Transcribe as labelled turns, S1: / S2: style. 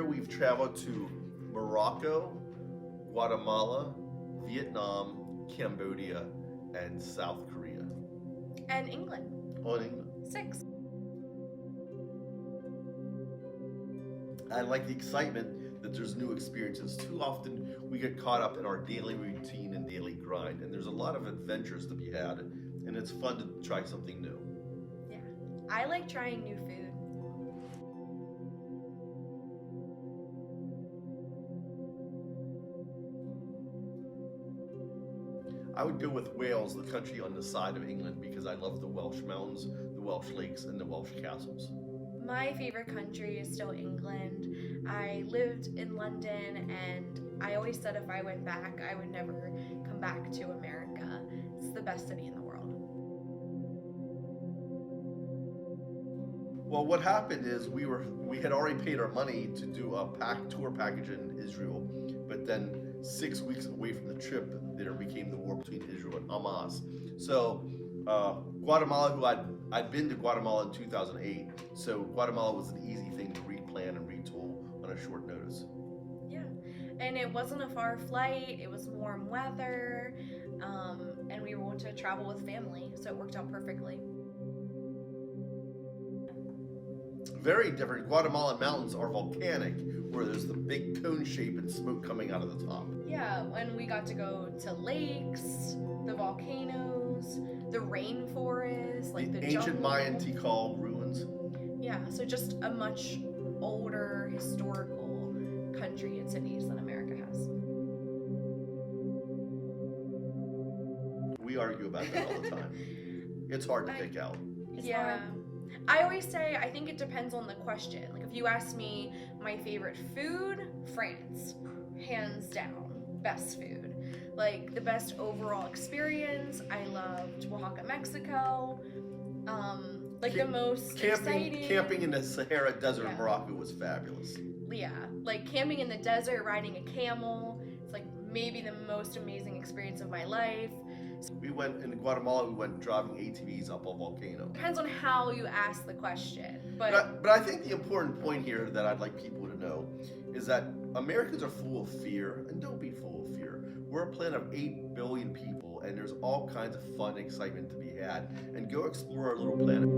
S1: we've traveled to Morocco, Guatemala, Vietnam, Cambodia, and South Korea.
S2: And England.
S1: Oh, and England.
S2: 6.
S1: I like the excitement that there's new experiences. Too often we get caught up in our daily routine and daily grind, and there's a lot of adventures to be had, and it's fun to try something new.
S2: Yeah. I like trying new food.
S1: I would go with Wales, the country on the side of England, because I love the Welsh mountains, the Welsh lakes, and the Welsh castles.
S2: My favorite country is still England. I lived in London, and I always said if I went back, I would never come back to America. It's the best city in the world.
S1: Well, what happened is we had already paid our money to do a tour package in Israel, but then 6 weeks away from the trip, there became the war between Israel and Hamas. So Guatemala, who I'd been to Guatemala in 2008, so Guatemala was an easy thing to replan and retool on a short notice.
S2: Yeah, and it wasn't a far flight. It was warm weather, and we were able to travel with family, so it worked out perfectly.
S1: Very different. Guatemalan mountains are volcanic, where there's the big cone shape and smoke coming out of the top.
S2: Yeah, and we got to go to lakes, the volcanoes, the rainforest, like the
S1: ancient
S2: jungle.
S1: Mayan Tikal ruins.
S2: Yeah, so just a much older historical country and cities than America has.
S1: We argue about that all the time. It's hard to pick out.
S2: Yeah. I always say I think it depends on the question. Like if you ask me my favorite food, France, hands down, best food. Like the best overall experience, I loved Oaxaca, Mexico. The most exciting.
S1: Camping in the Sahara Desert
S2: Yeah.
S1: in Morocco was fabulous.
S2: Yeah, like camping in the desert, riding a camel. It's like maybe the most amazing experience of my life.
S1: We went in Guatemala. We went driving ATVs up a volcano.
S2: Depends on how you ask the question,
S1: But I think the important point here that I'd like people to know is that Americans are full of fear, and don't be full of fear. We're a planet of 8 billion people, and there's all kinds of fun and excitement to be had. And go explore our little planet.